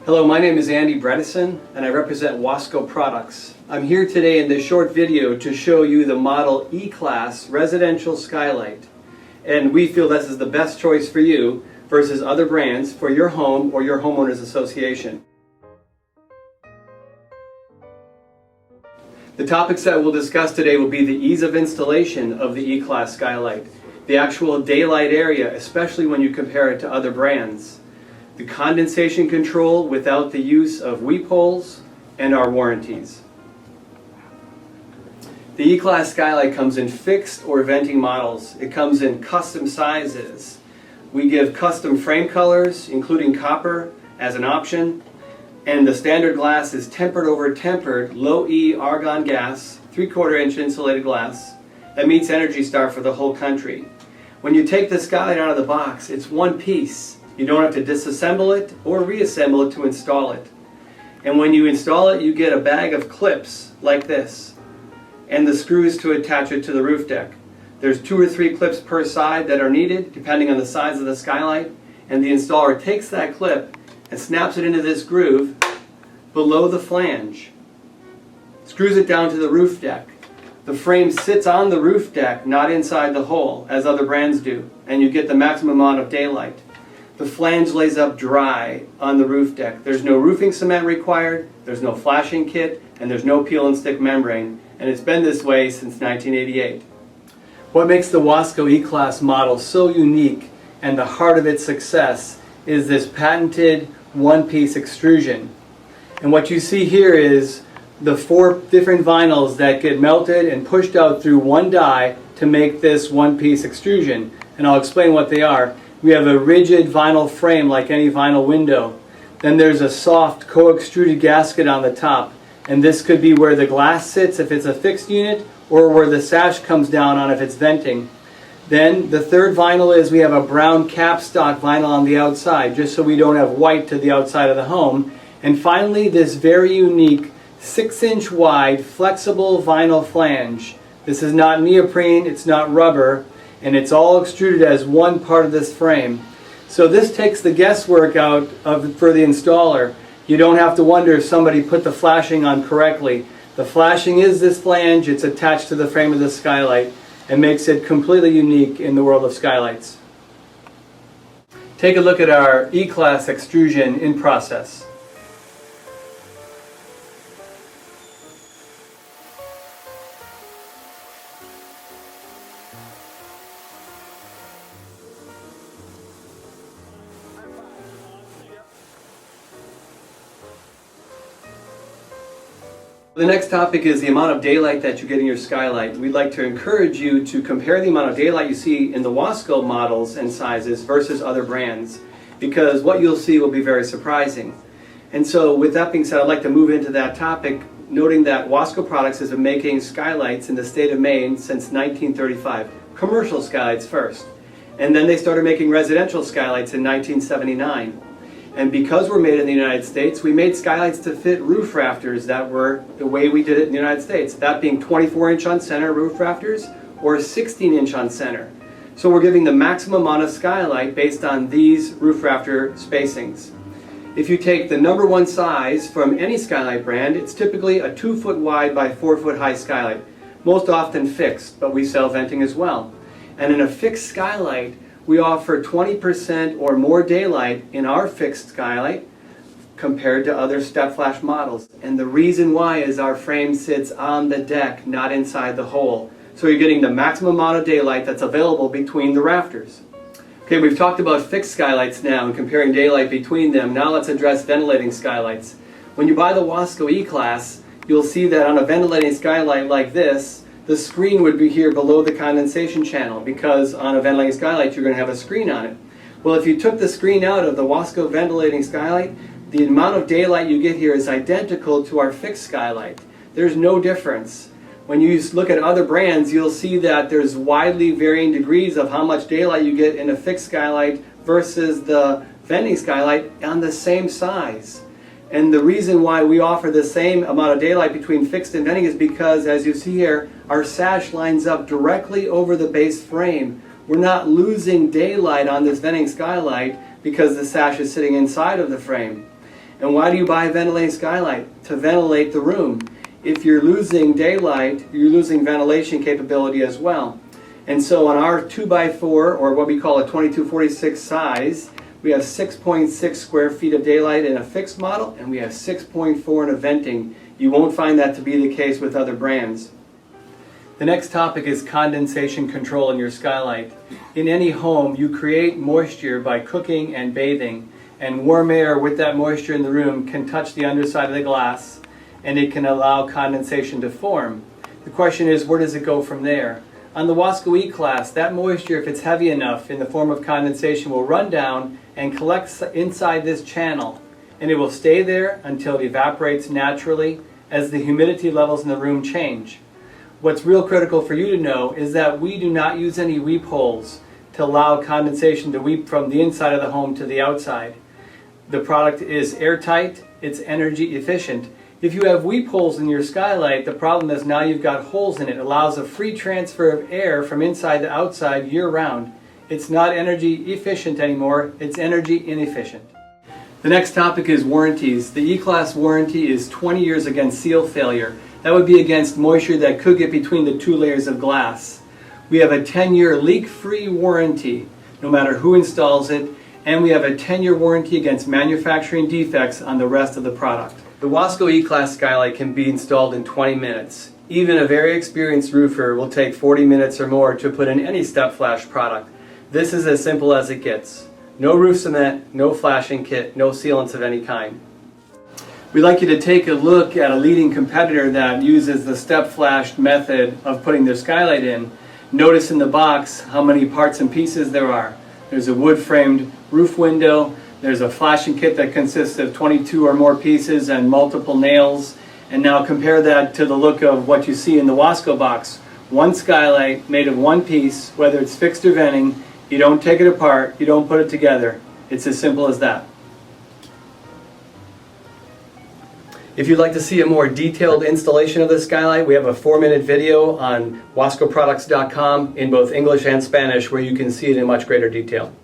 Hello, my name is Andy Bredesen and I represent Wasco Products. I'm here today in this short video to show you the model E-Class residential skylight. And we feel this is the best choice for you versus other brands for your home or your homeowners association. The topics that we'll discuss today will be the ease of installation of the E-Class skylight, the actual daylight area, especially when you compare it to other brands, the condensation control without the use of weep holes, and our warranties. The E-Class skylight comes in fixed or venting models. It comes in custom sizes. We give custom frame colors, including copper, as an option. And the standard glass is tempered over tempered, low E argon gas, 3/4 inch insulated glass that meets Energy Star for the whole country. When you take the skylight out of the box, it's one piece. You don't have to disassemble it or reassemble it to install it. And when you install it, you get a bag of clips like this and the screws to attach it to the roof deck. There's 2 or 3 clips per side that are needed depending on the size of the skylight, and the installer takes that clip and snaps it into this groove below the flange, screws it down to the roof deck. The frame sits on the roof deck, not inside the hole as other brands do, and you get the maximum amount of daylight. The flange lays up dry on the roof deck. There's no roofing cement required, there's no flashing kit, and there's no peel and stick membrane, and it's been this way since 1988. What makes the Wasco E-Class model so unique and the heart of its success is this patented one-piece extrusion. And what you see here is the 4 different vinyls that get melted and pushed out through one die to make this one-piece extrusion. And I'll explain what they are. We have a rigid vinyl frame like any vinyl window. Then there's a soft co-extruded gasket on the top. And this could be where the glass sits if it's a fixed unit, or where the sash comes down on if it's venting. Then the third vinyl is we have a brown capstock vinyl on the outside, just so we don't have white to the outside of the home. And finally, this very unique 6-inch wide flexible vinyl flange. This is not neoprene, it's not rubber, and it's all extruded as one part of this frame. So this takes the guesswork out for the installer. You don't have to wonder if somebody put the flashing on correctly. The flashing is this flange, it's attached to the frame of the skylight, and makes it completely unique in the world of skylights. Take a look at our E-Class extrusion in process. The next topic is the amount of daylight that you get in your skylight. We'd like to encourage you to compare the amount of daylight you see in the Wasco models and sizes versus other brands, because what you'll see will be very surprising. And so with that being said, I'd like to move into that topic, noting that Wasco Products has been making skylights in the state of Maine since 1935. Commercial skylights first. And then they started making residential skylights in 1979. And because we're made in the United States, we made skylights to fit roof rafters that were the way we did it in the United States. That being 24-inch on center roof rafters or 16-inch on center. So we're giving the maximum amount of skylight based on these roof rafter spacings. If you take the #1 size from any skylight brand, it's typically a 2-foot wide by 4-foot high skylight. Most often fixed, but we sell venting as well. And in a fixed skylight, we offer 20% or more daylight in our fixed skylight compared to other step flash models. And the reason why is our frame sits on the deck, not inside the hole. So you're getting the maximum amount of daylight that's available between the rafters. Okay, we've talked about fixed skylights now and comparing daylight between them. Now let's address ventilating skylights. When you buy the Wasco E-Class, you'll see that on a ventilating skylight like this, the screen would be here below the condensation channel, because on a ventilating skylight you're going to have a screen on it. Well, if you took the screen out of the Wasco ventilating skylight, the amount of daylight you get here is identical to our fixed skylight. There's no difference. When you look at other brands, you'll see that there's widely varying degrees of how much daylight you get in a fixed skylight versus the venting skylight on the same size. And the reason why we offer the same amount of daylight between fixed and venting is because, as you see here, our sash lines up directly over the base frame. We're not losing daylight on this venting skylight because the sash is sitting inside of the frame. And why do you buy a ventilating skylight? To ventilate the room. If you're losing daylight, you're losing ventilation capability as well. And so on our 2x4, or what we call a 2246 size, we have 6.6 square feet of daylight in a fixed model, and we have 6.4 in a venting. You won't find that to be the case with other brands. The next topic is condensation control in your skylight. In any home, you create moisture by cooking and bathing, and warm air with that moisture in the room can touch the underside of the glass, and it can allow condensation to form. The question is, where does it go from there? On the Wasco E-Class, that moisture, if it's heavy enough in the form of condensation, will run down and collect inside this channel, and it will stay there until it evaporates naturally as the humidity levels in the room change. What's real critical for you to know is that we do not use any weep holes to allow condensation to weep from the inside of the home to the outside. The product is airtight, it's energy efficient. If you have weep holes in your skylight, the problem is now you've got holes in it. It allows a free transfer of air from inside to outside year-round. It's not energy efficient anymore, it's energy inefficient. The next topic is warranties. The E-Class warranty is 20 years against seal failure. That would be against moisture that could get between the two layers of glass. We have a 10-year leak-free warranty, no matter who installs it, and we have a 10-year warranty against manufacturing defects on the rest of the product. The Wasco E-Class skylight can be installed in 20 minutes. Even a very experienced roofer will take 40 minutes or more to put in any step flash product. This is as simple as it gets. No roof cement, no flashing kit, no sealants of any kind. We'd like you to take a look at a leading competitor that uses the step flashed method of putting their skylight in. Notice in the box how many parts and pieces there are. There's a wood framed roof window. There's a flashing kit that consists of 22 or more pieces and multiple nails. And now compare that to the look of what you see in the Wasco box. One skylight made of one piece, whether it's fixed or venting. You don't take it apart, you don't put it together. It's as simple as that. If you'd like to see a more detailed installation of this skylight, we have a 4-minute video on wascoproducts.com in both English and Spanish where you can see it in much greater detail.